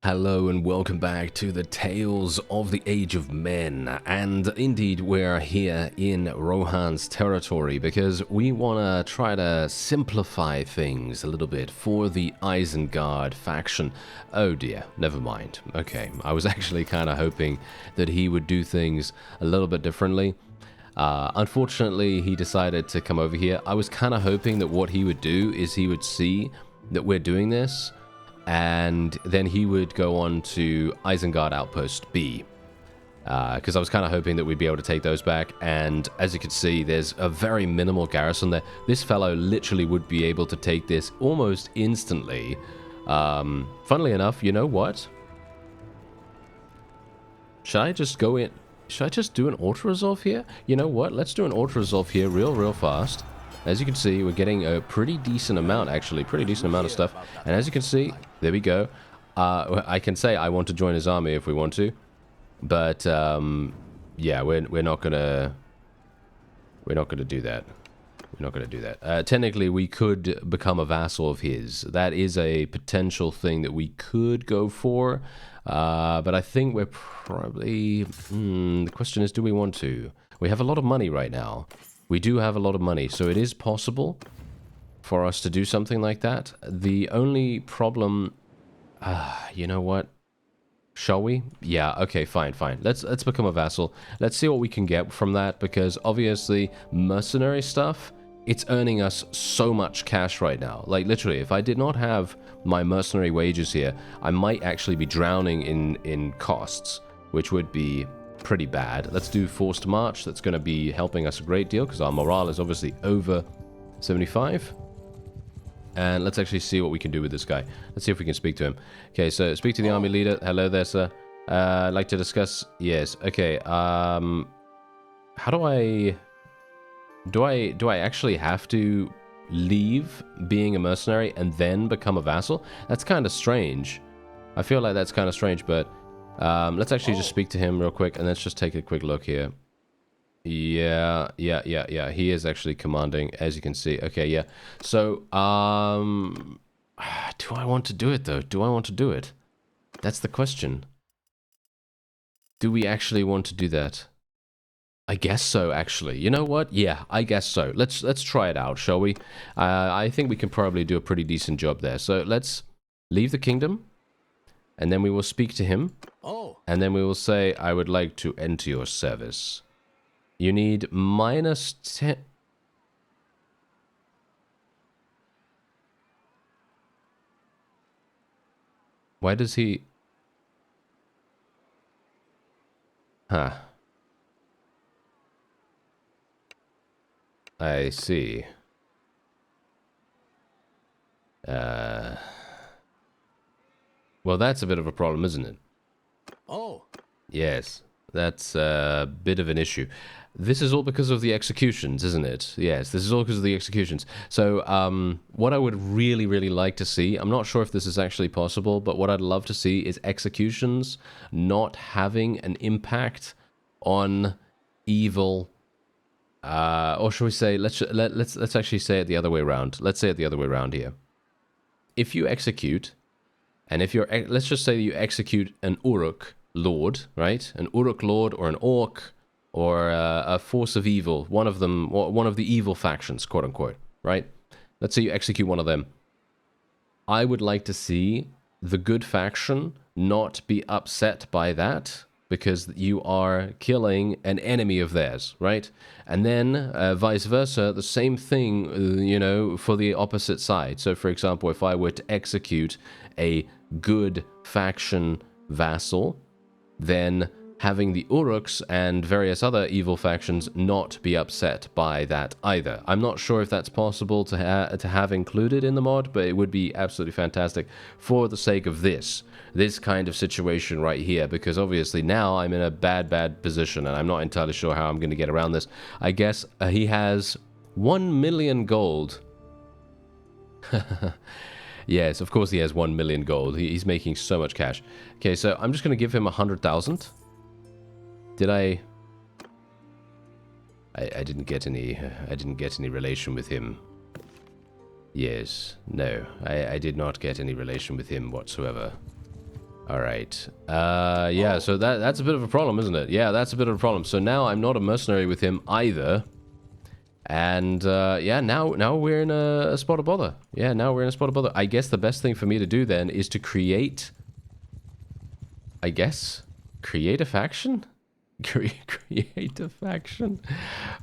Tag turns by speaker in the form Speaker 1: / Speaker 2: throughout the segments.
Speaker 1: Hello and welcome back to the Tales of the Age of Men, and indeed we're here in Rohan's territory because we want to try to simplify things a little bit for the Isengard faction. Oh dear, never mind. Okay, I was actually kind of hoping that he would do things a little bit differently. Unfortunately, he decided to come over here. I was kind of hoping that what he would do is he would see that we're doing this, and then he would go on to Isengard Outpost B. Because I was kind of hoping that we'd be able to take those back, and as you can see, there's a very minimal garrison there. This fellow literally would be able to take this almost instantly. Funnily enough, you know what? Should I just go in? Should I just do an auto-resolve here? You know what? Let's do an auto-resolve here real fast. As you can see, we're getting a pretty decent amount, actually. Pretty decent amount of stuff. And as you can see, there we go. I can say I want to join his army if we want to. But, yeah, we're not gonna do that. We're not gonna do that. Technically, we could become a vassal of his. That is a potential thing that we could go for. But I think we're probably... the question is, do we want to? We have a lot of money right now. We do have a lot of money, so it is possible for us to do something like that. The only problem... you know what? Shall we? Yeah, okay, fine. Let's become a vassal. Let's see what we can get from that, because obviously mercenary stuff, it's earning us so much cash right now. Like, literally, if I did not have my mercenary wages here, I might actually be drowning in costs, which would be pretty bad. Let's do forced march. That's going to be helping us a great deal because our morale is obviously over 75. And let's actually see what we can do with this guy. Let's see if we can speak to him. Okay, so speak to the army leader. Hello there, sir. I'd like to discuss... Yes, okay. How do I... Do I actually have to leave being a mercenary and then become a vassal? That's kind of strange. I feel like that's kind of strange, but... let's actually just speak to him real quick, and let's just take a quick look here. Yeah. He is actually commanding, as you can see. Okay, yeah. So, do I want to do it, though? Do I want to do it? That's the question. Do we actually want to do that? I guess so, actually. You know what? Yeah, I guess so. Let's try it out, shall we? I think we can probably do a pretty decent job there. So, let's leave the kingdom. And then we will speak to him. And then we will say, I would like to enter your service. You need -10... Why does he... Huh. I see. Well, that's a bit of a problem, isn't it? Oh. Yes, that's a bit of an issue. This is all because of the executions, isn't it? Yes, this is all because of the executions. So, what I would really like to see, I'm not sure if this is actually possible, but what I'd love to see is executions not having an impact on evil, or shall we say, let's actually say it the other way around. Let's say it the other way around here. If you execute, and if you're, let's just say you execute an Uruk Lord, right? An Uruk Lord or an Orc or a force of evil, one of them, one of the evil factions, quote unquote, right? Let's say you execute one of them. I would like to see the good faction not be upset by that because you are killing an enemy of theirs, right? And then vice versa, the same thing, you know, for the opposite side. So, for example, if I were to execute a good faction vassal, then having the Uruks and various other evil factions not be upset by that either. I'm not sure if that's possible to have included in the mod, but it would be absolutely fantastic for the sake of this kind of situation right here, because obviously now I'm in a bad position, and I'm not entirely sure how I'm going to get around this. I guess he has 1 million gold. Yes, of course he has 1 million gold. He's making so much cash. Okay, so I'm just going to give him 100,000. Did I didn't get any relation with him. Yes, no, I did not get any relation with him whatsoever. All right. Yeah, so that's a bit of a problem, isn't it? Yeah, that's a bit of a problem. So now I'm not a mercenary with him either. And, yeah, now we're in a spot of bother. Yeah, now we're in a spot of bother. I guess the best thing for me to do then is to create... I guess? Create a faction? Create a faction?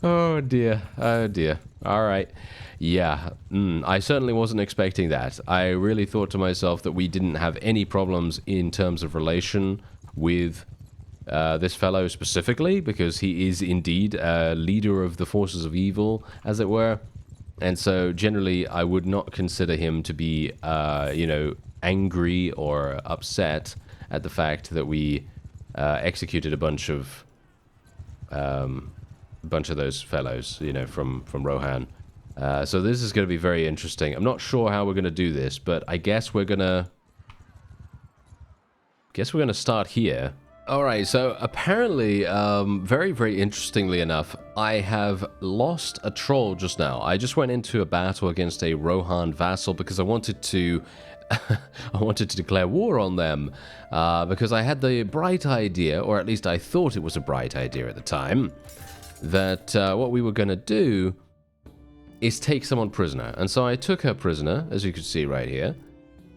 Speaker 1: Oh, dear. Oh, dear. All right. Yeah, I certainly wasn't expecting that. I really thought to myself that we didn't have any problems in terms of relation with this fellow specifically, because he is indeed a leader of the forces of evil, as it were. And so, generally, I would not consider him to be, you know, angry or upset at the fact that we executed a bunch of those fellows, you know, from Rohan. So this is going to be very interesting. I'm not sure how we're going to do this, but I guess we're going to... start here. Alright, so apparently, very, very interestingly enough, I have lost a troll just now. I just went into a battle against a Rohan vassal because I wanted to... I wanted to declare war on them, because I had the bright idea, or at least I thought it was a bright idea at the time, that what we were going to do is take someone prisoner. And so I took her prisoner, as you can see right here,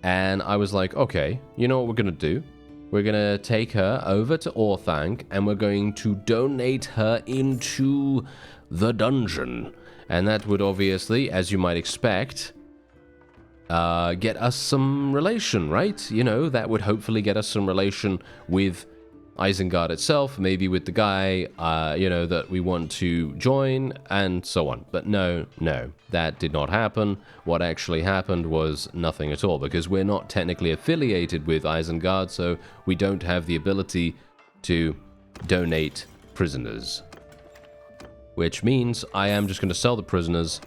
Speaker 1: and I was like, okay, you know what we're going to do? We're going to take her over to Orthanc, and we're going to donate her into the dungeon. And that would obviously, as you might expect, get us some relation, right? You know, that would hopefully get us some relation with Isengard itself, maybe with the guy, you know, that we want to join, and so on. But no, that did not happen. What actually happened was nothing at all, because we're not technically affiliated with Isengard, so we don't have the ability to donate prisoners. Which means I am just going to sell the prisoners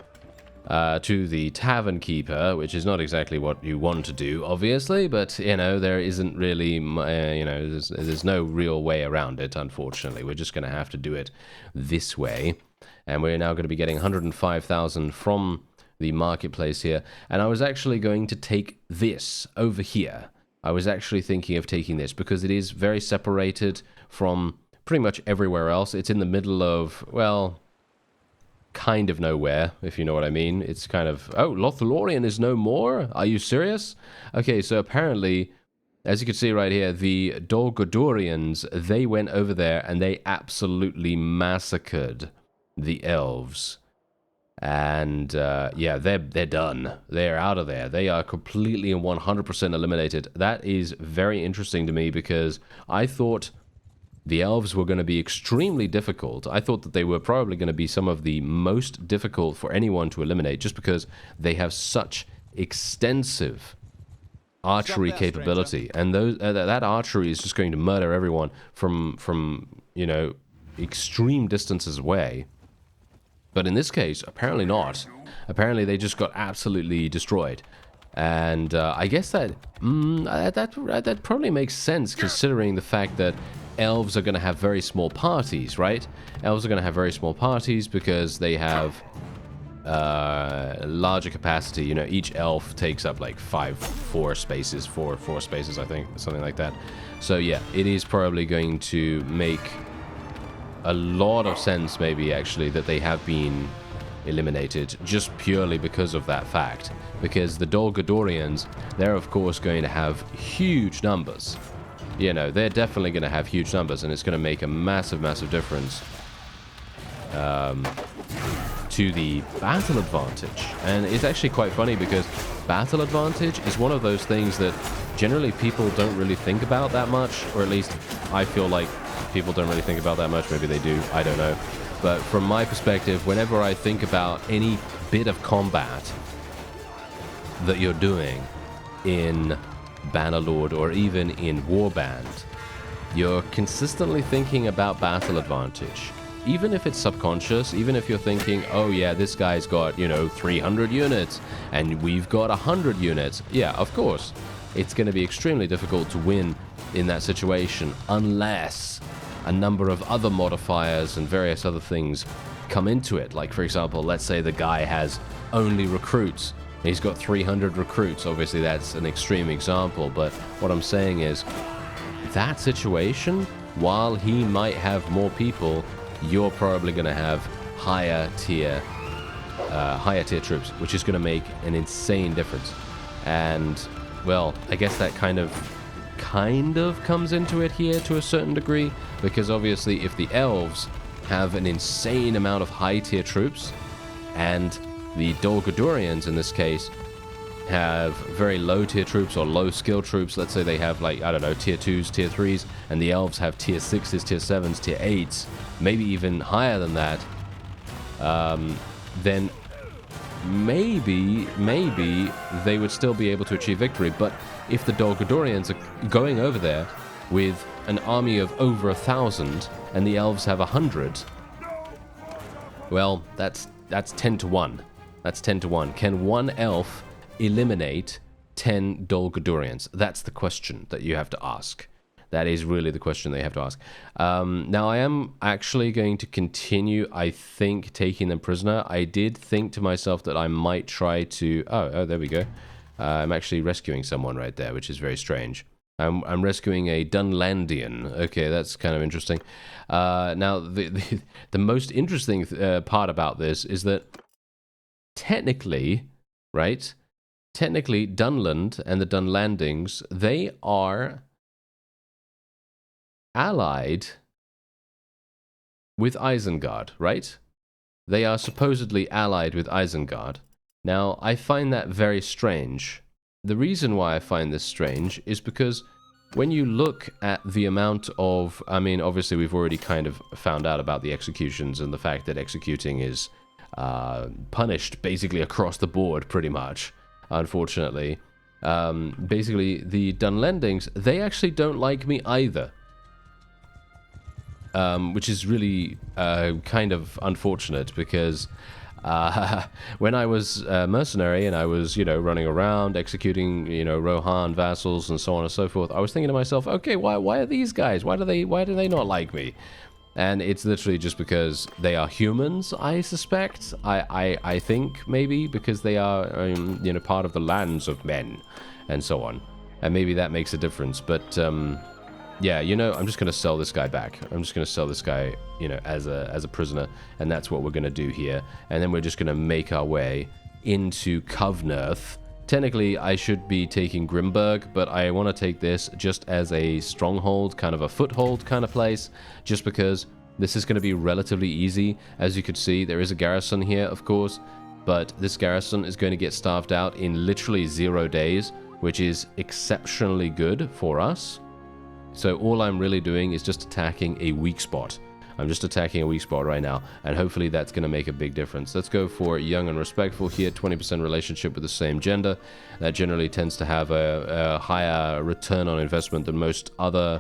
Speaker 1: to the tavern keeper, which is not exactly what you want to do, obviously, but, you know, there isn't really, you know, there's no real way around it, unfortunately. We're just going to have to do it this way, and we're now going to be getting 105,000 from the marketplace here, and I was actually going to take this over here. I was actually thinking of taking this, because it is very separated from pretty much everywhere else. It's in the middle of, well... kind of nowhere, if you know what I mean. It's kind of... Oh, Lothlorien is no more? Are you serious? Okay, so apparently, as you can see right here, the Dol Gudurians, they went over there and they absolutely massacred the elves. And, yeah, they're done. They're out of there. They are completely and 100% eliminated. That is very interesting to me, because I thought... the elves were going to be extremely difficult. I thought that they were probably going to be some of the most difficult for anyone to eliminate, just because they have such extensive archery capability, and that archery is just going to murder everyone from you know, extreme distances away. But in this case, apparently not. Apparently they just got absolutely destroyed. And I guess that probably makes sense, considering the fact that elves are going to have very small parties, right? Elves are going to have very small parties because they have larger capacity. You know, each elf takes up like four spaces, I think, something like that. So yeah, it is probably going to make a lot of sense, maybe, actually, that they have been eliminated just purely because of that fact. Because the Dol Gudurians, they're of course going to have huge numbers. You know, they're definitely going to have huge numbers, and it's going to make a massive, massive difference to the battle advantage. And it's actually quite funny, because battle advantage is one of those things that generally people don't really think about that much, or at least I feel like people don't really think about that much. Maybe they do, I don't know. But from my perspective, whenever I think about any bit of combat that you're doing in Bannerlord or even in Warband, you're consistently thinking about battle advantage. Even if it's subconscious, even if you're thinking, oh yeah, this guy's got, you know, 300 units and we've got 100 units. Yeah, of course, it's going to be extremely difficult to win in that situation unless a number of other modifiers and various other things come into it. Like, for example, let's say the guy has only recruits He's got 300 recruits. Obviously, that's an extreme example, but what I'm saying is, that situation, while he might have more people, you're probably going to have higher tier troops, which is going to make an insane difference. And, well, I guess that kind of comes into it here to a certain degree, because obviously if the elves have an insane amount of high tier troops, and the Dol Gudurians in this case have very low tier troops or low skill troops, let's say they have, like, I don't know, tier 2s, tier 3s, and the elves have tier 6s, tier 7s, tier 8s, maybe even higher than that, then maybe they would still be able to achieve victory. But if the Dol Gudurians are going over there with an army of over 1,000 and the elves have 100, well, that's 10 to 1. That's 10 to 1. Can one elf eliminate 10 Dol Gudurians? That's the question that you have to ask. That is really the question they have to ask. Now, I am actually going to continue, I think, taking them prisoner. I did think to myself that I might try to... Oh, there we go. I'm actually rescuing someone right there, which is very strange. I'm rescuing a Dunlandian. Okay, that's kind of interesting. Now, the most interesting part about this is that technically, right? Technically, Dunland and the Dunlandings, they are allied with Isengard, right? They are supposedly allied with Isengard. Now, I find that very strange. The reason why I find this strange is because when you look at the amount of... I mean, obviously, we've already kind of found out about the executions and the fact that executing is punished basically across the board, pretty much, unfortunately. Basically, the Dunlendings, they actually don't like me either. Which is really kind of unfortunate, because when I was mercenary and I was, you know, running around executing, you know, Rohan vassals and so on and so forth, I was thinking to myself, okay, why are these guys? Why do they not like me? And it's literally just because they are humans, I suspect. I think maybe because they are, you know, part of the lands of men and so on, and maybe that makes a difference. But yeah, you know, I'm just going to sell this guy back. I'm just going to sell this guy, you know, as a prisoner, and that's what we're going to do here. And then we're just going to make our way into Kovnerth. Technically, I should be taking Grimberg, but I want to take this just as a stronghold, kind of a foothold kind of place, just because this is going to be relatively easy. As you could see, there is a garrison here, of course, but this garrison is going to get starved out in literally 0 days, which is exceptionally good for us. So all I'm really doing is just attacking a weak spot. I'm just attacking a weak spot right now, and hopefully that's going to make a big difference. Let's go for young and respectful here, 20% relationship with the same gender. That generally tends to have a higher return on investment than most other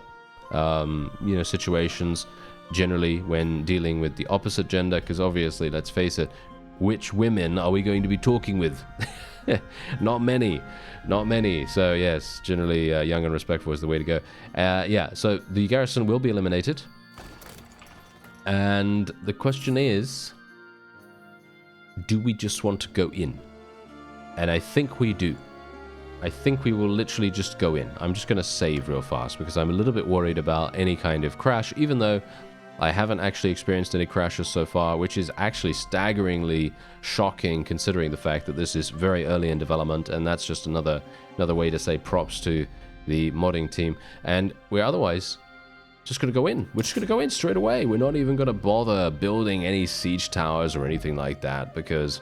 Speaker 1: you know, situations, generally when dealing with the opposite gender, because obviously, let's face it, which women are we going to be talking with? Not many. So yes, generally young and respectful is the way to go. Yeah, so the garrison will be eliminated, and the question is, do we just want to go in? And I think we do. I think we will literally just go in. I'm just going to save real fast because I'm a little bit worried about any kind of crash, even though I haven't actually experienced any crashes so far, which is actually staggeringly shocking considering the fact that this is very early in development, and that's just another way to say props to the modding team. And we're otherwise just going to go in. We're just going to go in straight away. We're not even going to bother building any siege towers or anything like that, because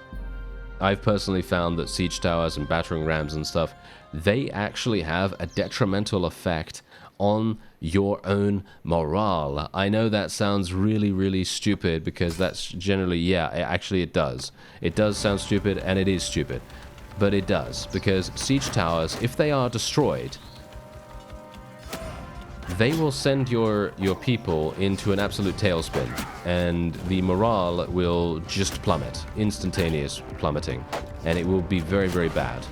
Speaker 1: I've personally found that siege towers and battering rams and stuff, they actually have a detrimental effect on your own morale. I know that sounds really, really stupid, because that's generally, yeah, actually it does. It does sound stupid, and it is stupid. But it does, because siege towers, if they are destroyed, they will send your people into an absolute tailspin, and the morale will just plummet, instantaneous plummeting, and it will be very, very bad.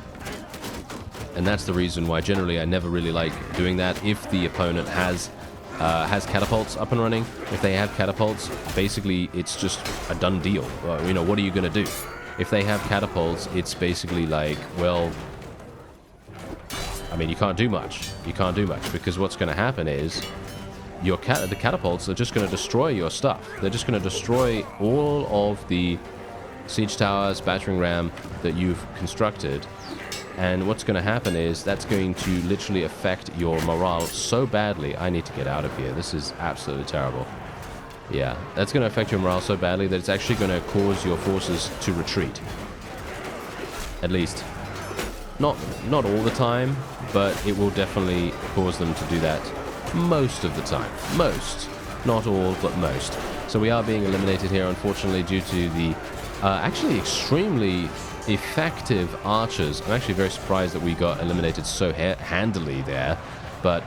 Speaker 1: And that's the reason why generally I never really like doing that. If the opponent has catapults up and running, if they have catapults, basically it's just a done deal. You know, what are you going to do? if they have catapults, it's basically like, well, I mean, you can't do much. You can't do much, because what's going to happen is the catapults are just going to destroy your stuff. They're just going to destroy all of the siege towers, battering ram that you've constructed. And what's going to happen is that's going to literally affect your morale so badly. I need to get out of here. This is absolutely terrible. Yeah, that's going to affect your morale so badly that it's actually going to cause your forces to retreat. At least. Not all the time, but it will definitely cause them to do that most of the time. Most. Not all, but most. So we are being eliminated here, unfortunately, due to the actually extremely effective archers. I'm actually very surprised that we got eliminated so handily there, but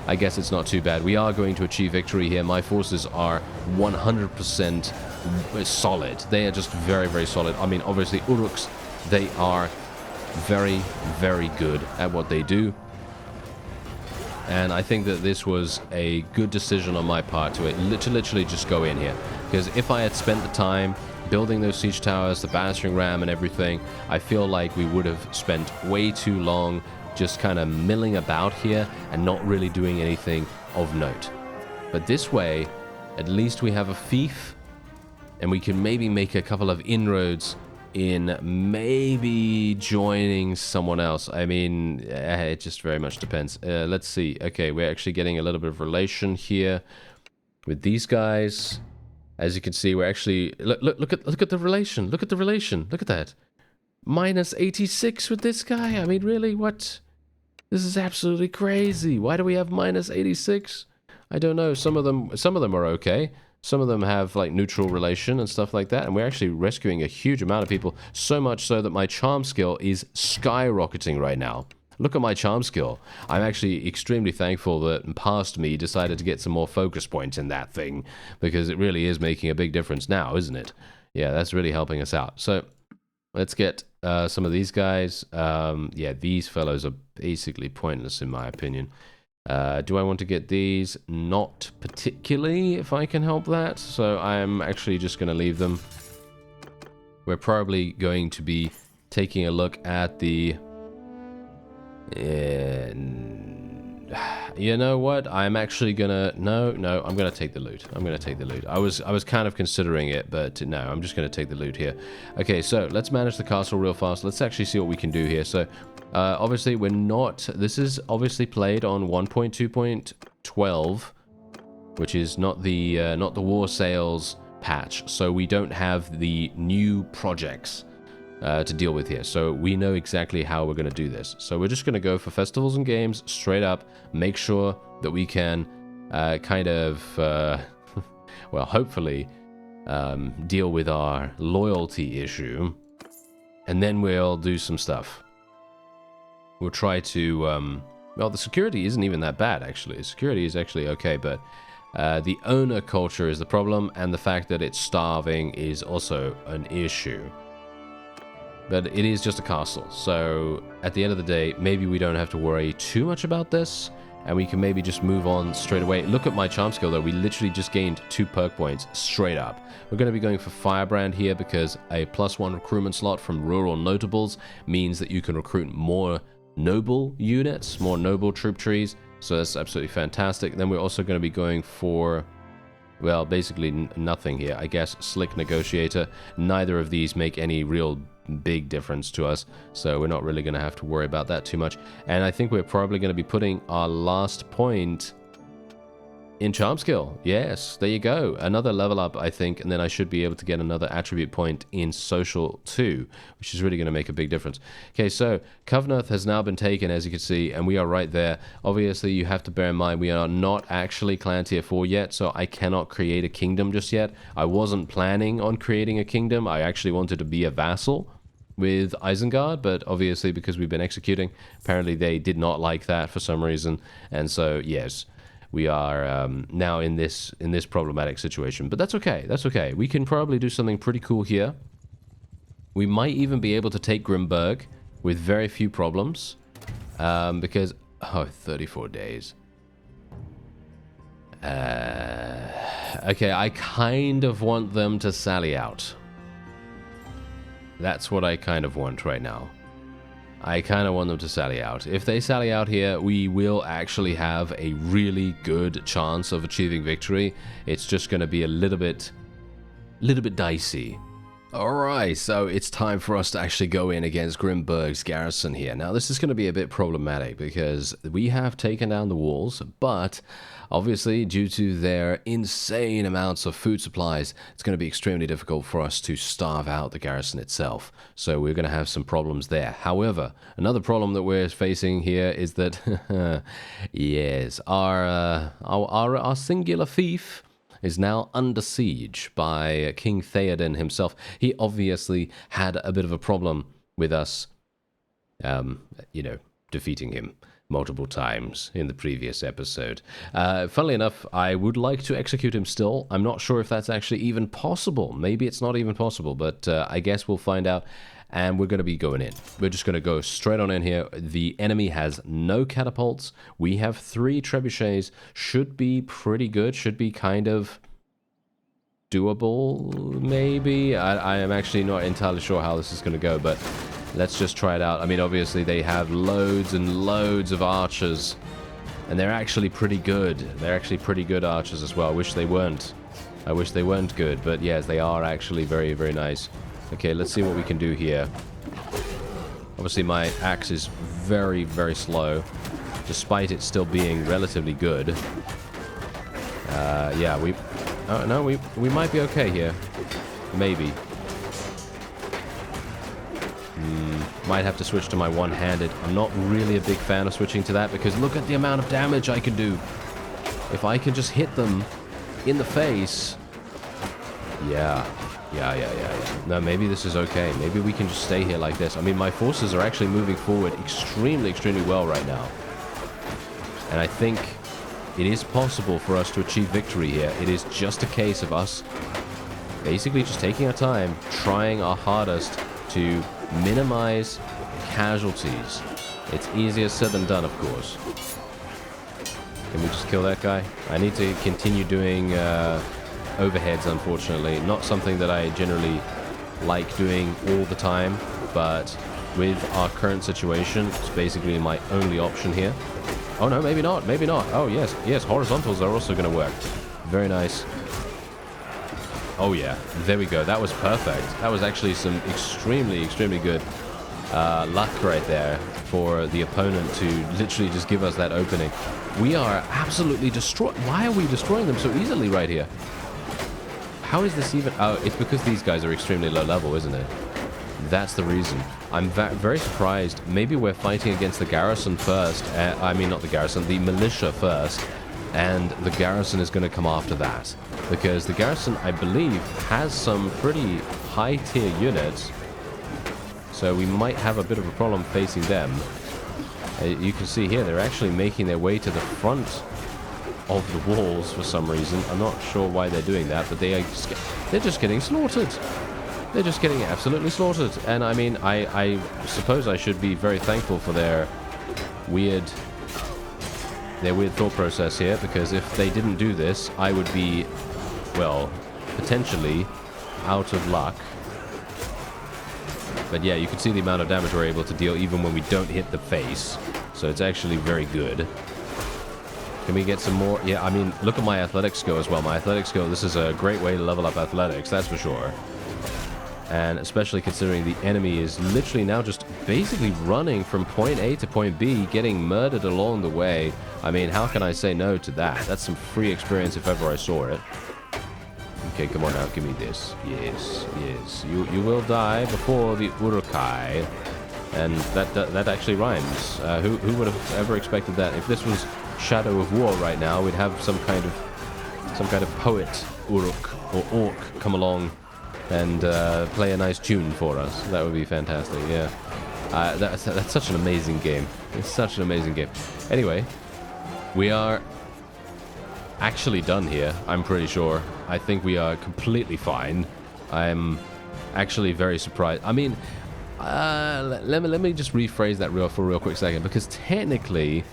Speaker 1: I guess it's not too bad. We are going to achieve victory here. My forces are 100% solid. They are just very, very solid. I mean, obviously, Uruks, they are very, very good at what they do. And I think that this was a good decision on my part to literally just go in here. Because if I had spent the time building those siege towers, the battering ram and everything, I feel like we would have spent way too long just kind of milling about here and not really doing anything of note. But this way, at least we have a fief, and we can maybe make a couple of inroads in maybe joining someone else. I mean, it just very much depends. Let's see. Okay, we're actually getting a little bit of relation here with these guys. As you can see, we're actually look at the relation. Look at the relation. Look at that. Minus 86 with this guy. I mean, really, what? This is absolutely crazy. Why do we have minus 86? I don't know. Some of them are okay. Some of them have like neutral relation and stuff like that, and we're actually rescuing a huge amount of people, so much so that my charm skill is skyrocketing right now. Look at my charm skill. I'm actually extremely thankful that past me decided to get some more focus points in that thing, because it really is making a big difference now, isn't it? Yeah, that's really helping us out. So let's get some of these guys. Yeah, these fellows are basically pointless in my opinion. Do I want to get these? Not particularly, if I can help that. So I'm actually just going to leave them. We're probably going to be taking a look at the... you know what? I'm actually gonna... No, I'm gonna take the loot. I'm gonna take the loot. I was kind of considering it, but no, I'm just gonna take the loot here. Okay, so let's manage the castle real fast. Let's actually see what we can do here. So, obviously, we're not... This is obviously played on 1.2.12, which is not the War Sales patch. So we don't have the new projects to deal with here. So we know exactly how we're going to do this. So we're just going to go for festivals and games straight up, make sure that we can kind of, well, hopefully deal with our loyalty issue, and then we'll do some stuff. We'll try to, well, the security isn't even that bad, actually. Security is actually okay, but the owner culture is the problem, and the fact that it's starving is also an issue. But it is just a castle, so at the end of the day, maybe we don't have to worry too much about this, and we can maybe just move on straight away. Look at my charm skill, though. We literally just gained 2 perk points straight up. We're going to be going for Firebrand here because a +1 recruitment slot from rural notables means that you can recruit more noble units, more noble troop trees, so that's absolutely fantastic. Then we're also going to be going for... well, basically nothing here. I guess Slick Negotiator. Neither of these make any real big difference to us, so we're not really going to have to worry about that too much. And I think we're probably going to be putting our last point in charm skill. Yes, there you go. Another level up, I think, and then I should be able to get another attribute point in social too, which is really going to make a big difference. Okay, so Kovnath has now been taken, as you can see, and we are right there. Obviously, you have to bear in mind we are not actually clan tier 4 yet, so I cannot create a kingdom just yet. I wasn't planning on creating a kingdom. I actually wanted to be a vassal with Isengard, but obviously because we've been executing, apparently they did not like that for some reason, and so yes, we are now in this problematic situation. But that's okay. That's okay. We can probably do something pretty cool here. We might even be able to take Grimberg with very few problems, because 34 days. Okay, I kind of want them to sally out. That's what I kind of want right now. I kind of want them to sally out. If they sally out here, we will actually have a really good chance of achieving victory. It's just going to be a little bit dicey. Alright, so it's time for us to actually go in against Grimberg's garrison here. Now, this is going to be a bit problematic because we have taken down the walls, but obviously, due to their insane amounts of food supplies, it's going to be extremely difficult for us to starve out the garrison itself. So we're going to have some problems there. However, another problem that we're facing here is that, yes, our singular fief is now under siege by King Theoden himself. He obviously had a bit of a problem with us, you know, defeating him multiple times in the previous episode. Funnily enough, I would like to execute him still. I'm not sure if that's actually even possible. Maybe it's not even possible, but I guess we'll find out. And we're going to be going in. We're just going to go straight on in here. The enemy has no catapults. We have 3 trebuchets. Should be pretty good. Should be kind of doable, maybe. I am actually not entirely sure how this is going to go, but let's just try it out. I mean, obviously, they have loads and loads of archers, and they're actually pretty good. They're actually pretty good archers as well. I wish they weren't. I wish they weren't good, but yes, they are actually very, very nice. Okay, let's see what we can do here. Obviously, my axe is very, very slow, despite it still being relatively good. Yeah, oh, no, we might be okay here. Maybe. Might have to switch to my one-handed. I'm not really a big fan of switching to that, because look at the amount of damage I can do. If I can just hit them in the face... Yeah. No, maybe this is okay. Maybe we can just stay here like this. I mean, my forces are actually moving forward extremely, extremely well right now. And I think it is possible for us to achieve victory here. It is just a case of us basically just taking our time, trying our hardest to minimize casualties. It's easier said than done, of course. Can we just kill that guy? I need to continue doing... overheads, unfortunately. Not something that I generally like doing all the time, but with our current situation, it's basically my only option here. Oh no, maybe not, maybe not. Oh yes, yes, horizontals are also going to work. Very nice. Oh yeah, there we go. That was perfect. That was actually some extremely, extremely good luck right there for the opponent to literally just give us that opening. We are absolutely destroyed. Why are we destroying them so easily right here? How is this even... Oh, it's because these guys are extremely low level, isn't it? That's the reason. I'm very surprised. Maybe we're fighting against the garrison first. I mean, not the garrison, the militia first. And the garrison is going to come after that. Because the garrison, I believe, has some pretty high-tier units. So we might have a bit of a problem facing them. You can see here, they're actually making their way to the front of the walls for some reason. I'm not sure why they're doing that, but they're just getting slaughtered. They're just getting absolutely slaughtered. And I mean, I suppose I should be very thankful for their weird thought process here, because if they didn't do this, I would be, well, potentially out of luck. But yeah, you can see the amount of damage we're able to deal even when we don't hit the face. So it's actually very good. Can we get some more? Yeah, I mean, look at my athletics skill as well. My athletics skill, this is a great way to level up athletics, that's for sure. And especially considering the enemy is literally now just basically running from point A to point B, getting murdered along the way. I mean, how can I say no to that? That's some free experience if ever I saw it. Okay, come on now, give me this. Yes, yes. You will die before the Urukai. And that actually rhymes. Who would have ever expected that? If this was Shadow of War right now, we'd have some kind of poet Uruk or Orc come along and play a nice tune for us. That would be fantastic. Yeah, that's such an amazing game. It's such an amazing game. Anyway, we are actually done here. I'm pretty sure. I think we are completely fine. I'm actually very surprised. I mean, let me just rephrase that for a real quick second, because technically,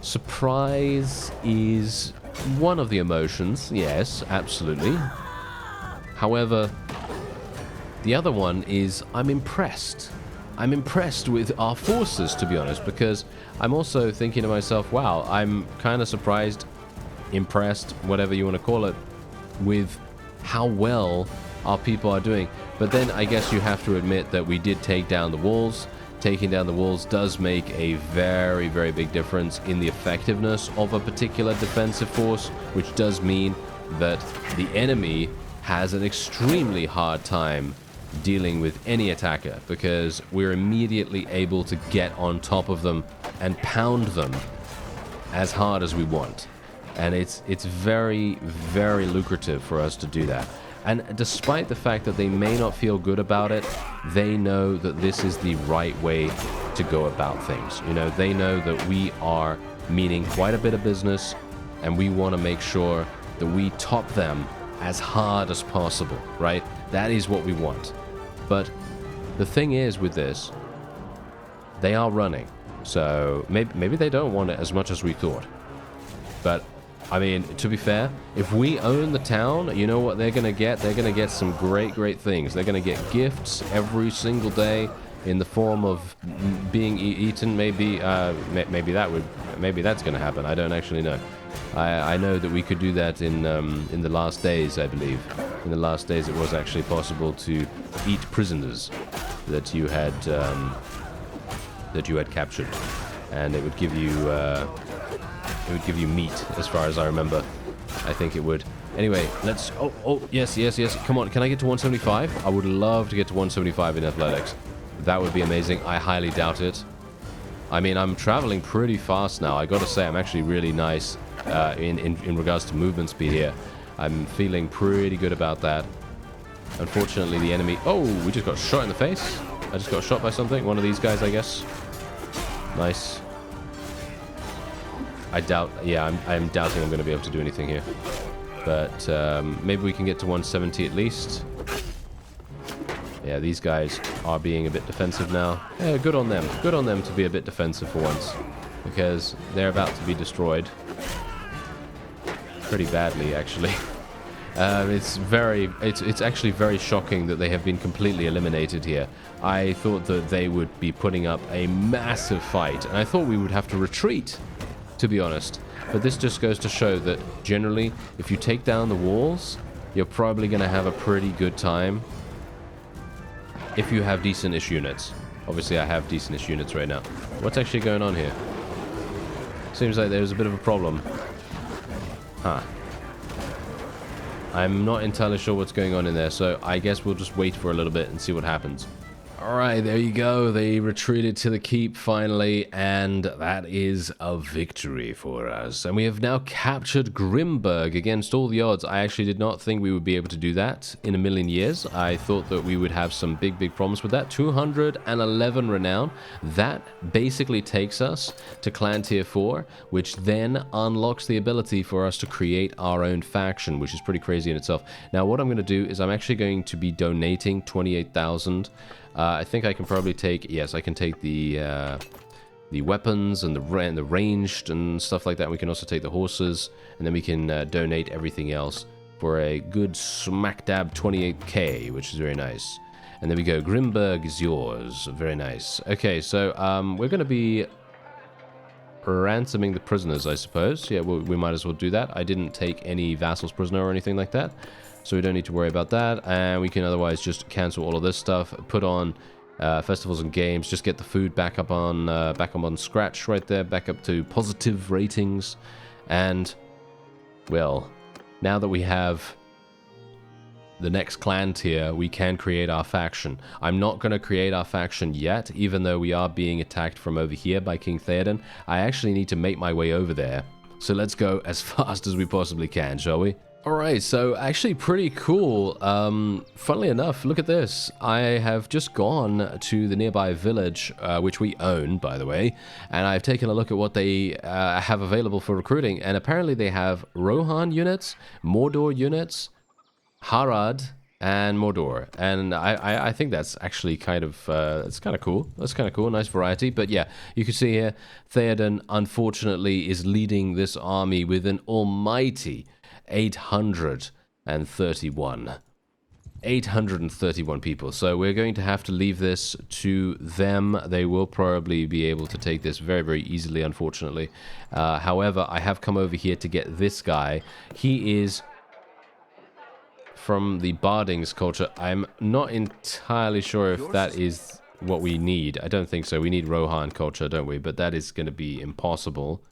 Speaker 1: surprise is one of the emotions. Yes, absolutely. However, The other one is I'm impressed. I'm impressed with our forces, to be honest, because I'm also thinking to myself, wow, I'm kind of surprised, impressed, whatever you want to call it, with how well our people are doing. But then I guess you have to admit that we did take down the walls. Taking down the walls does make a very, very big difference in the effectiveness of a particular defensive force, which does mean that the enemy has an extremely hard time dealing with any attacker, because we're immediately able to get on top of them and pound them as hard as we want. And it's very, very lucrative for us to do that. And despite the fact that they may not feel good about it, they know that this is the right way to go about things. You know, they know that we are meaning quite a bit of business, and we want to make sure that we top them as hard as possible, right? That is what we want. But the thing is with this, they are running. So maybe they don't want it as much as we thought. But I mean, to be fair, if we own the town, you know what they're going to get? They're going to get some great, great things. They're going to get gifts every single day in the form of being eaten. Maybe that's going to happen. I don't actually know. I know that we could do that in the last days, I believe. In the last days, it was actually possible to eat prisoners that you had captured, and it would give you meat, as far as I remember. I think it would. Anyway, let's. Oh, yes. Come on, can I get to 175? I would love to get to 175 in athletics. That would be amazing. I highly doubt it. I mean, I'm traveling pretty fast now. I gotta say, I'm actually really nice in regards to movement speed here. I'm feeling pretty good about that. Unfortunately, the enemy... Oh, we just got shot in the face. I just got shot by something. One of these guys, I guess. Nice. I doubt... Yeah, I'm doubting I'm going to be able to do anything here. But maybe we can get to 170 at least. Yeah, these guys are being a bit defensive now. Yeah, good on them. Good on them to be a bit defensive for once. Because they're about to be destroyed. Pretty badly, actually. It's actually very shocking that they have been completely eliminated here. I thought that they would be putting up a massive fight, and I thought we would have to retreat, to be honest. But this just goes to show that generally, if you take down the walls, you're probably going to have a pretty good time if you have decent-ish units. Obviously, I have decent-ish units right now. What's actually going on here? Seems like there's a bit of a problem. Huh. I'm not entirely sure what's going on in there, so I guess we'll just wait for a little bit and see what happens. Alright, there you go. They retreated to the keep finally, and that is a victory for us. And we have now captured Grimberg against all the odds. I actually did not think we would be able to do that in a million years. I thought that we would have some big, big problems with that. 211 renown. That basically takes us to Clan Tier 4, which then unlocks the ability for us to create our own faction, which is pretty crazy in itself. Now, what I'm going to do is I'm actually going to be donating 28,000. I think I can probably take... Yes, I can take the weapons and the ranged and stuff like that. We can also take the horses, and then we can donate everything else for a good smack dab 28k, which is very nice. And then we go, Grimberg is yours. Very nice. Okay, so we're going to be ransoming the prisoners, I suppose. Yeah, we might as well do that. I didn't take any vassals prisoner or anything like that, so we don't need to worry about that. And we can otherwise just cancel all of this stuff, put on festivals and games, just get the food back up on scratch right there, back up to positive ratings. And, well, now that we have the next clan tier, we can create our faction. I'm not going to create our faction yet, even though we are being attacked from over here by King Theoden. I actually need to make my way over there. So let's go as fast as we possibly can, shall we? Alright, so actually pretty cool. Funnily enough, look at this. I have just gone to the nearby village, which we own, by the way, and I've taken a look at what they have available for recruiting, and apparently they have Rohan units, Mordor units, Harad, and Mordor, and I think that's actually kind of it's kind of cool. That's kind of cool, nice variety. But yeah, you can see here, Theoden unfortunately is leading this army with an almighty 831. 831 people. So we're going to have to leave this to them. They will probably be able to take this very, very easily, unfortunately. However, I have come over here to get this guy. He is from the Bardings culture. I'm not entirely sure if that is what we need. I don't think so. We need Rohan culture, don't we? But that is going to be impossible.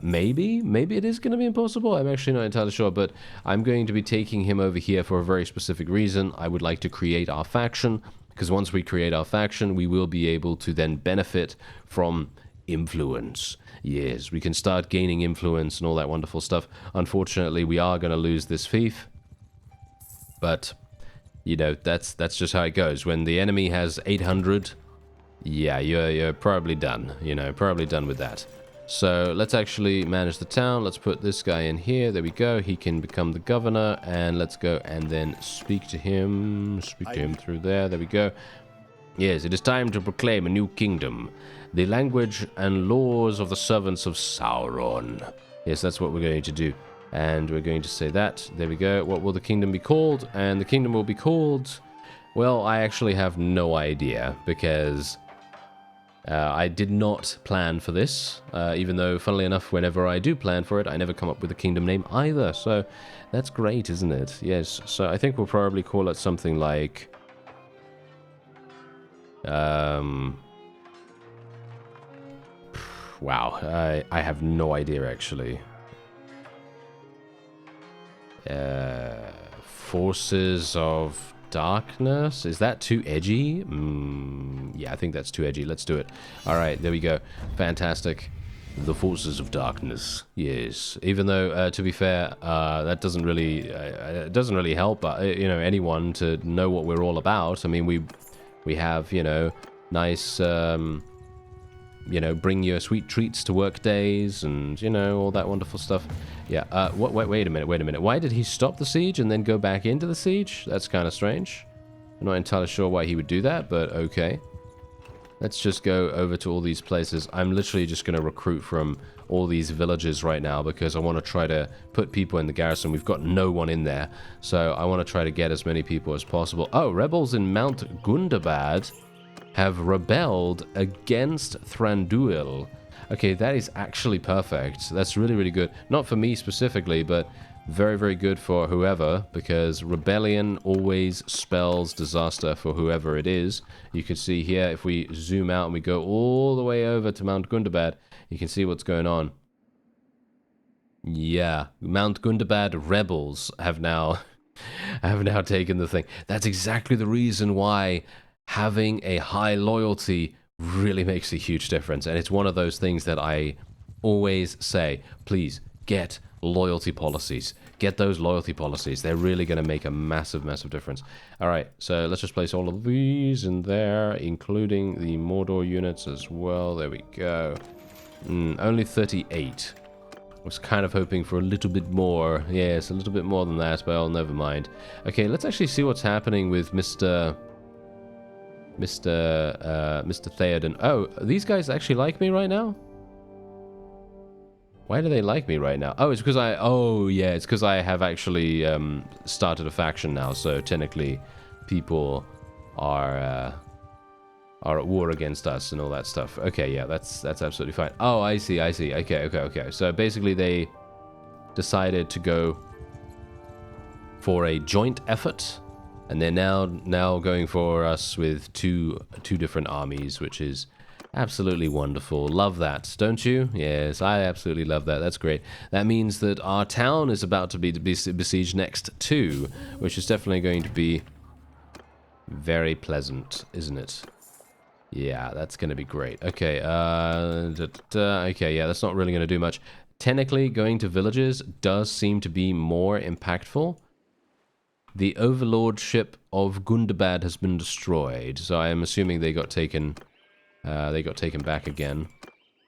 Speaker 1: Maybe it is going to be impossible. I'm actually not entirely sure, but I'm going to be taking him over here for a very specific reason. I would like to create our faction, because once we create our faction, we will be able to then benefit from influence. Yes, we can start gaining influence and all that wonderful stuff. Unfortunately, we are going to lose this fief, but you know, that's just how it goes. When the enemy has 800, yeah, you're probably done. You know, probably done with that. So let's actually manage the town. Let's put this guy in here. There we go. He can become the governor. And let's go and then speak to him. Speak to him through there. There we go. Yes, it is time to proclaim a new kingdom. The language and laws of the servants of Sauron. Yes, that's what we're going to do. And we're going to say that. There we go. What will the kingdom be called? And the kingdom will be called... Well, I actually have no idea, because... I did not plan for this, even though, funnily enough, whenever I do plan for it, I never come up with a kingdom name either. So that's great, isn't it? Yes. So I think we'll probably call it something like... wow. I have no idea, actually. Forces of... Darkness? Is that too edgy? Yeah, I think that's too edgy. Let's do it. All right, there we go. Fantastic. The Forces of Darkness. Yes. Even though, to be fair, that doesn't really help, you know, anyone to know what we're all about. I mean, we have, you know, nice, you know, bring your sweet treats to work days and, you know, all that wonderful stuff. Yeah, wait a minute. Why did he stop the siege and then go back into the siege? That's kind of strange. I'm not entirely sure why he would do that, but okay. Let's just go over to all these places. I'm literally just going to recruit from all these villages right now because I want to try to put people in the garrison. We've got no one in there, so I want to try to get as many people as possible. Oh, rebels in Mount Gundabad have rebelled against Thranduil. Okay, that is actually perfect. That's really, really good. Not for me specifically, but very, very good for whoever, because rebellion always spells disaster for whoever it is. You can see here, if we zoom out and we go all the way over to Mount Gundabad, you can see what's going on. Yeah, Mount Gundabad rebels have now taken the thing. That's exactly the reason why having a high loyalty really makes a huge difference. And it's one of those things that I always say, please get loyalty policies. Get those loyalty policies. They're really going to make a massive, massive difference. All right, so let's just place all of these in there, including the Mordor units as well. There we go. Only 38. I was kind of hoping for a little bit more. Yes, a little bit more than that, but never mind. Okay, let's actually see what's happening with Mr. Theoden. Oh, these guys actually like me right now? Why do they like me right now? Oh, it's because it's because I have actually started a faction now, so technically people are at war against us and all that stuff. Okay, yeah, that's absolutely fine. Oh, I see. Okay. So basically they decided to go for a joint effort. And they're now going for us with two different armies, which is absolutely wonderful. Love that, don't you? Yes, I absolutely love that. That's great. That means that our town is about to be besieged next too, which is definitely going to be very pleasant, isn't it? Yeah, that's going to be great. Okay, okay, yeah, that's not really going to do much. Technically, going to villages does seem to be more impactful. The overlordship of Gundabad has been destroyed, so I am assuming they got taken back again,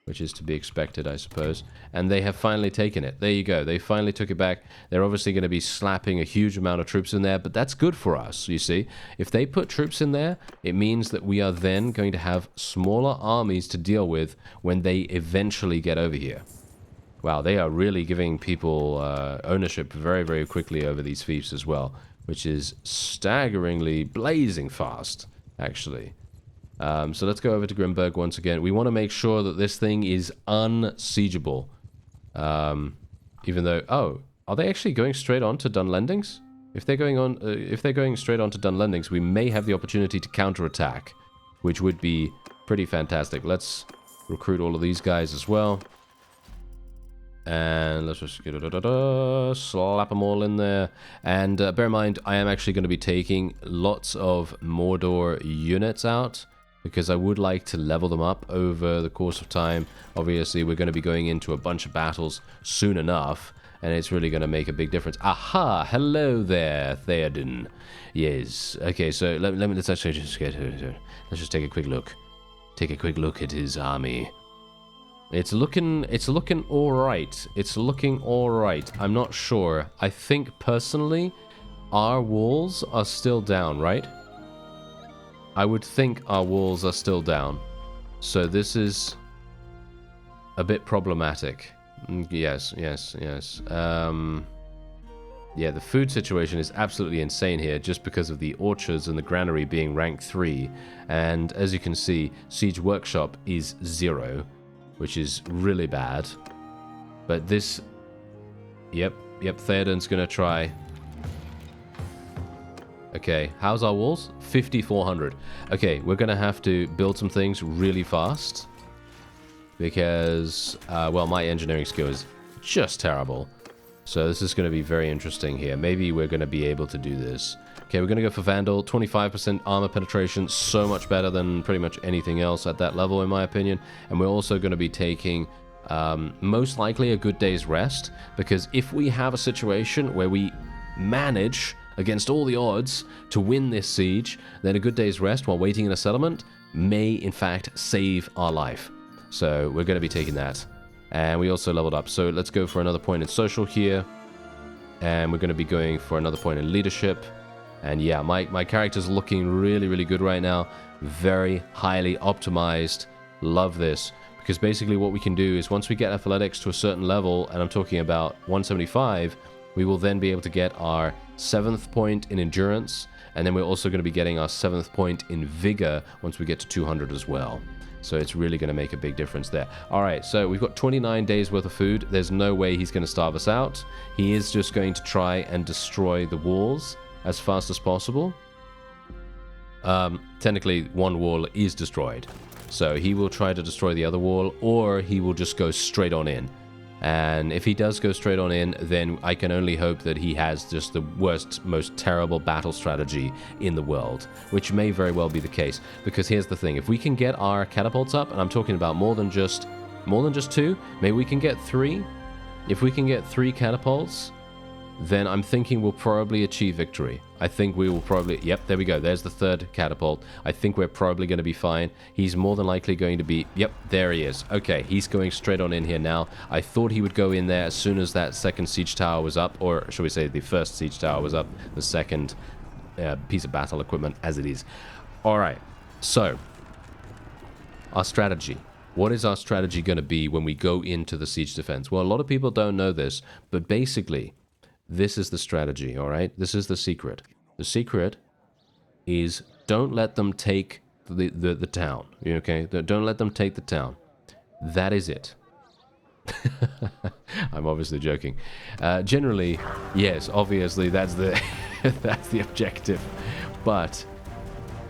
Speaker 1: which is to be expected, I suppose. And they have finally taken it. There you go. They finally took it back. They're obviously going to be slapping a huge amount of troops in there, but that's good for us, you see. If they put troops in there, it means that we are then going to have smaller armies to deal with when they eventually get over here. Wow, they are really giving people ownership very, very quickly over these fiefs as well, which is staggeringly blazing fast, actually. So let's go over to Grimberg once again. We want to make sure that this thing is unsiegeable. Even though... Oh, are they actually going straight on to Dunlendings? If they're going straight on to Dunlendings, we may have the opportunity to counterattack, which would be pretty fantastic. Let's recruit all of these guys as well. And let's just slap them all in there. And bear in mind, I am actually going to be taking lots of Mordor units out, because I would like to level them up over the course of time. Obviously, we're going to be going into a bunch of battles soon enough, and it's really going to make a big difference. Aha! Hello there, Theoden. Yes. Okay, so let's actually just let's just take a quick look. Take a quick look at his army. It's looking all right. It's looking all right. I'm not sure. I think personally, our walls are still down, right? I would think our walls are still down. So this is a bit problematic. Yes. Yeah, the food situation is absolutely insane here just because of the orchards and the granary being rank 3. And as you can see, Siege Workshop is 0, which is really bad. But this... Yep, Theoden's gonna try. Okay, how's our walls? 5,400. Okay, we're gonna have to build some things really fast. Because, well, my engineering skill is just terrible. So this is going to be very interesting here. Maybe we're going to be able to do this. Okay, we're going to go for Vandal. 25% armor penetration. So much better than pretty much anything else at that level, in my opinion. And we're also going to be taking, most likely, a good day's rest. Because if we have a situation where we manage, against all the odds, to win this siege, then a good day's rest while waiting in a settlement may, in fact, save our life. So we're going to be taking that. And we also leveled up. So let's go for another point in social here. And we're going to be going for another point in leadership. And yeah, my character's looking really, really good right now. Very highly optimized. Love this. Because basically what we can do is once we get athletics to a certain level, and I'm talking about 175, we will then be able to get our 7th point in endurance. And then we're also going to be getting our 7th point in vigor once we get to 200 as well. So it's really going to make a big difference there. All right, so we've got 29 days worth of food. There's no way he's going to starve us out. He is just going to try and destroy the walls as fast as possible. Technically, one wall is destroyed. So he will try to destroy the other wall, or he will just go straight on in. And if he does go straight on in, then I can only hope that he has just the worst, most terrible battle strategy in the world, which may very well be the case. Because here's the thing, if we can get our catapults up, and I'm talking about more than just 2, maybe we can get 3. If we can get 3 catapults, then I'm thinking we'll probably achieve victory. I think we will probably... Yep, there we go. There's the 3rd catapult. I think we're probably going to be fine. He's more than likely going to be... Yep, there he is. Okay, he's going straight on in here now. I thought he would go in there as soon as that 2nd siege tower was up, or should we say the 1st siege tower was up, the 2nd piece of battle equipment as it is. All right, so our strategy. What is our strategy going to be when we go into the siege defense? Well, a lot of people don't know this, but basically... this is the strategy, all right? This is the secret. The secret is don't let them take the town, okay? Don't let them take the town. That is it. I'm obviously joking. Generally, yes, obviously that's the that's the objective. But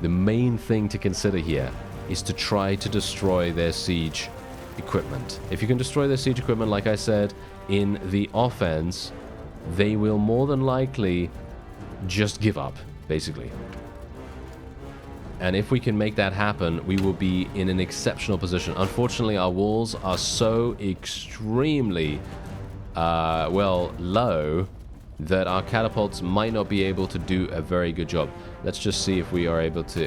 Speaker 1: the main thing to consider here is to try to destroy their siege equipment. If you can destroy their siege equipment, like I said, in the offense... they will more than likely just give up, basically. And if we can make that happen, we will be in an exceptional position. Unfortunately, our walls are so extremely, well, low that our catapults might not be able to do a very good job. Let's just see if we are able to...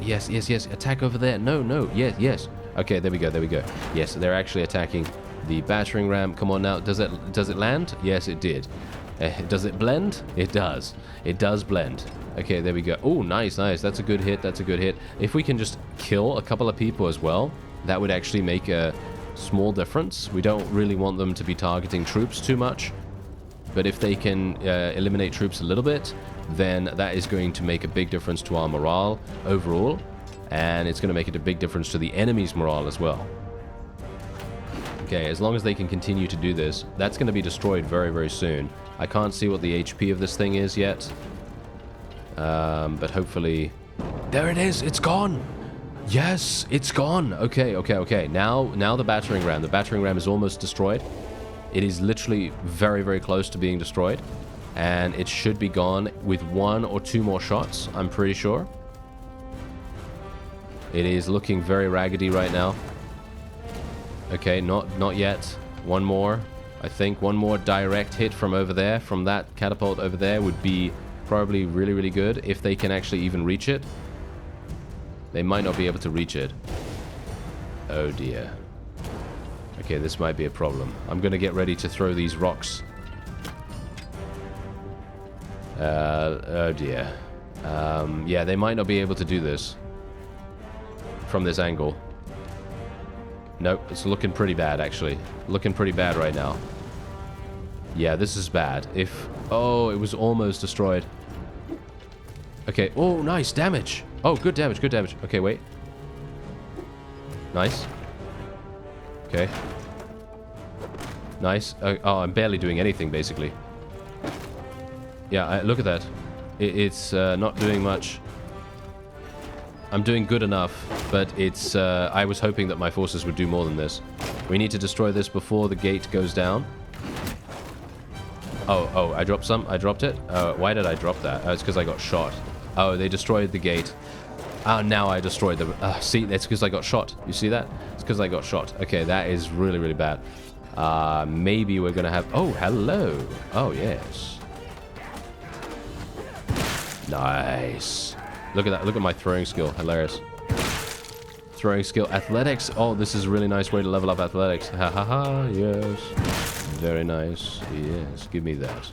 Speaker 1: Yes, attack over there. No, yes. Okay, there we go. Yes, they're actually attacking the battering ram. Come on now. Does it land? Yes, it did. Does it blend? It does. It does blend. Okay, there we go. Oh, nice. That's a good hit. If we can just kill a couple of people as well, that would actually make a Small difference. We don't really want them to be targeting troops too much. But if they can eliminate troops a little bit, then that is going to make a big difference to our morale overall. And it's going to make it a big difference to the enemy's morale as well. Okay, as long as they can continue to do this, that's going to be destroyed very, very soon. I can't see what the HP of this thing is yet. But hopefully... There it is! It's gone! Yes! It's gone! Okay, okay, okay. Now the battering ram. The battering ram is almost destroyed. It is literally very, very close to being destroyed. And it should be gone with 1 or 2 more shots, I'm pretty sure. It is looking very raggedy right now. Okay, not yet. One more. I think one more direct hit from over there, from that catapult over there, would be probably really, really good if they can actually even reach it. They might not be able to reach it. Oh dear. Okay, this might be a problem. I'm gonna get ready to throw these rocks. Oh dear. Yeah, they might not be able to do this from this angle. Nope, it's looking pretty bad, actually. Looking pretty bad right now. Yeah, this is bad. Oh, it was almost destroyed. Okay, oh, nice, damage. Oh, good damage, good damage. Okay, wait. Nice. Okay. Nice. Oh, I'm barely doing anything, basically. Yeah, look at that. It's not doing much. I'm doing good enough, but it's... I was hoping that my forces would do more than this. We need to destroy this before the gate goes down. Oh, I dropped some? I dropped it? Why did I drop that? Oh, it's because I got shot. Oh, they destroyed the gate. Oh, now I destroyed them. See, it's because I got shot. You see that? It's because I got shot. Okay, that is really, really bad. Maybe we're going to have... Oh, hello. Oh, yes. Nice. Look at that. Look at my throwing skill. Hilarious. Throwing skill. Athletics. Oh, this is a really nice way to level up athletics. Ha ha ha. Yes. Very nice. Yes. Give me that.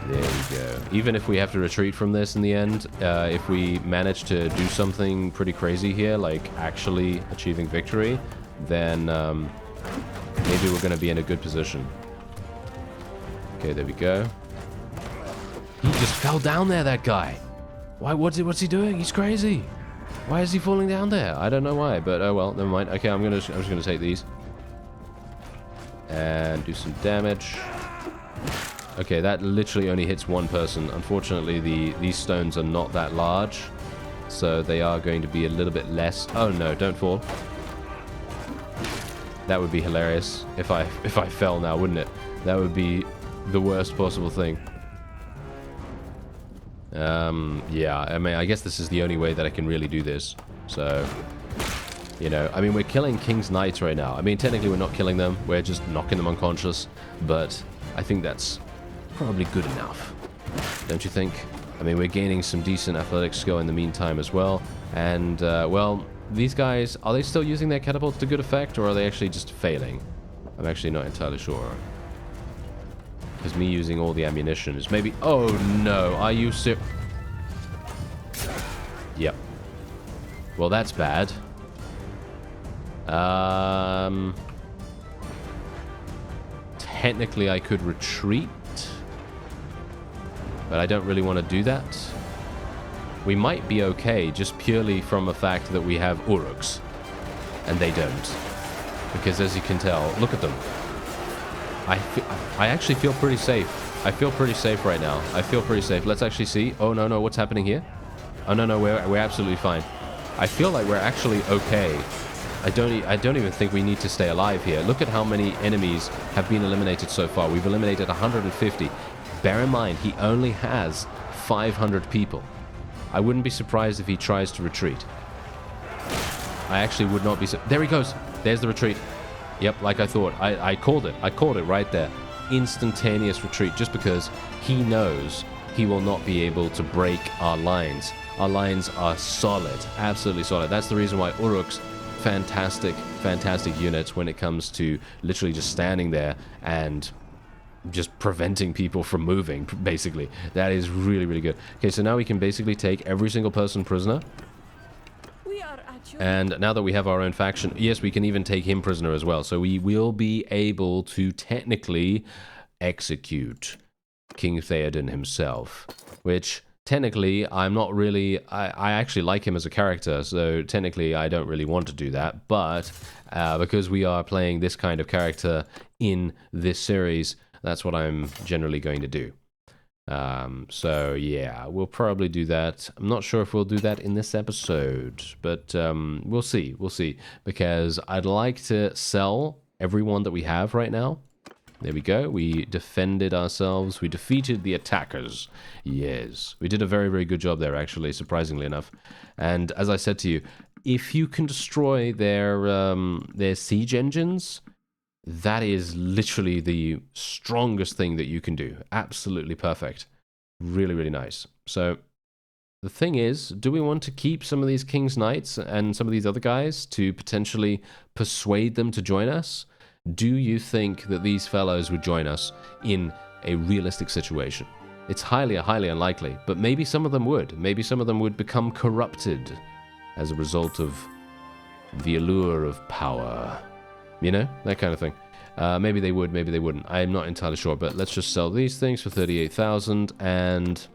Speaker 1: There we go. Even if we have to retreat from this in the end, if we manage to do something pretty crazy here, like actually achieving victory, then maybe we're going to be in a good position. Okay, there we go. He just fell down there, that guy. Why? What's he doing? He's crazy. Why is he falling down there? I don't know why, but oh well, never mind. Okay, I'm just gonna take these and do some damage. Okay, that literally only hits one person. Unfortunately, these stones are not that large, so they are going to be a little bit less. Oh no! Don't fall. That would be hilarious if I fell now, wouldn't it? That would be the worst possible thing. Yeah, I mean, I guess this is the only way that I can really do this. So, you know, I mean, we're killing King's Knights right now. I mean, technically we're not killing them. We're just knocking them unconscious. But I think that's probably good enough. Don't you think? I mean, we're gaining some decent athletic skill in the meantime as well. And, well, these guys, are they still using their catapults to good effect, or are they actually just failing? I'm actually not entirely sure. Because me using all the ammunition is maybe... Oh, no. Are you ser... Yep. Well, that's bad. Technically, I could retreat. But I don't really want to do that. We might be okay, just purely from the fact that we have Uruks. And they don't. Because as you can tell, look at them. I actually feel pretty safe. I feel pretty safe right now. I feel pretty safe. Let's actually see. Oh, no, what's happening here? Oh, no, we're absolutely fine. I feel like we're actually okay. I don't even think we need to stay alive here. Look at how many enemies have been eliminated so far. We've eliminated 150. Bear in mind, he only has 500 people. I wouldn't be surprised if he tries to retreat. I actually would not be... There he goes. There's the retreat. Yep, like I thought. I called it. I called it right there. Instantaneous retreat, just because he knows he will not be able to break our lines. Our lines are solid. Absolutely solid. That's the reason why Uruks, fantastic units when it comes to literally just standing there and just preventing people from moving, basically. That is really, really good. Okay, so now we can basically take every single person prisoner.
Speaker 2: We are at
Speaker 1: And now that we have our own faction, yes, we can even take him prisoner as well. So we will be able to technically execute King Theoden himself, which technically I'm not really, I actually like him as a character, so technically I don't really want to do that, but because we are playing this kind of character in this series, that's what I'm generally going to do. So yeah, we'll probably do that. I'm not sure if we'll do that in this episode, but we'll see, because I'd like to sell everyone that we have right now. There we go. We defended ourselves. We defeated the attackers. Yes. We did a very, very good job there, actually, surprisingly enough. And as I said to you, if you can destroy their siege engines, that is literally the strongest thing that you can do. Absolutely perfect. Really, really nice. So the thing is, do we want to keep some of these King's Knights and some of these other guys to potentially persuade them to join us? Do you think that these fellows would join us in a realistic situation? It's highly, highly unlikely, but maybe some of them would. Maybe some of them would become corrupted as a result of the allure of power. You know, that kind of thing. Maybe they would, maybe they wouldn't. I'm not entirely sure, but let's just sell these things for 38,000, and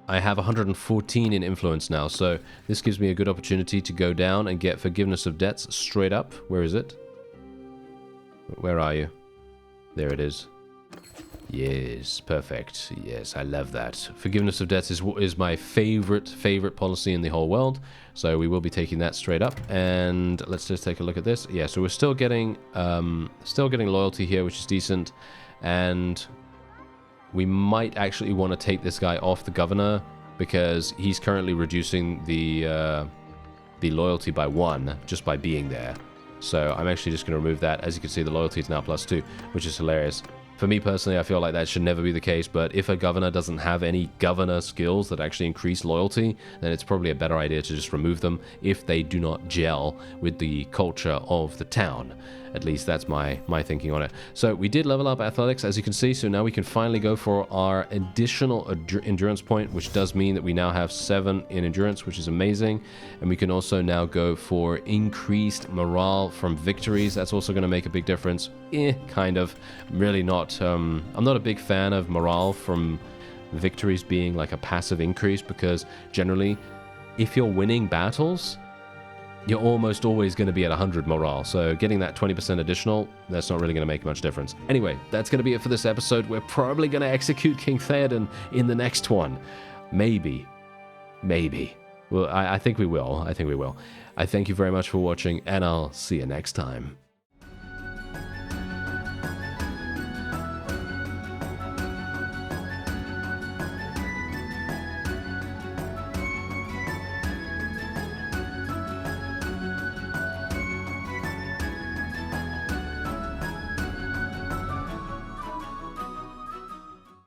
Speaker 1: I have 114 in influence now, so this gives me a good opportunity to go down and get forgiveness of debts straight up. Where is it? Where are you? There it is. Yes, perfect. Yes, I love that. Forgiveness of debts is my favorite policy in the whole world. So we will be taking that straight up. And let's just take a look at this. Yeah, so we're still getting loyalty here, which is decent. And we might actually want to take this guy off the governor because he's currently reducing the loyalty by 1 just by being there. So I'm actually just going to remove that. As you can see, the loyalty is now +2, which is hilarious. For me personally, I feel like that should never be the case, but if a governor doesn't have any governor skills that actually increase loyalty, then it's probably a better idea to just remove them if they do not gel with the culture of the town. At least that's my thinking on it. So we did level up athletics, as you can see, so now we can finally go for our additional endurance point, which does mean that we now have 7 in endurance, which is amazing. And we can also now go for increased morale from victories. That's also going to make a big difference. Kind of. Really not. I'm not a big fan of morale from victories being like a passive increase, because generally, if you're winning battles, you're almost always going to be at 100 morale. So getting that 20% additional, that's not really going to make much difference. Anyway, that's going to be it for this episode. We're probably going to execute King Theoden in the next one. Maybe. Well, I think we will. I thank you very much for watching, and I'll see you next time.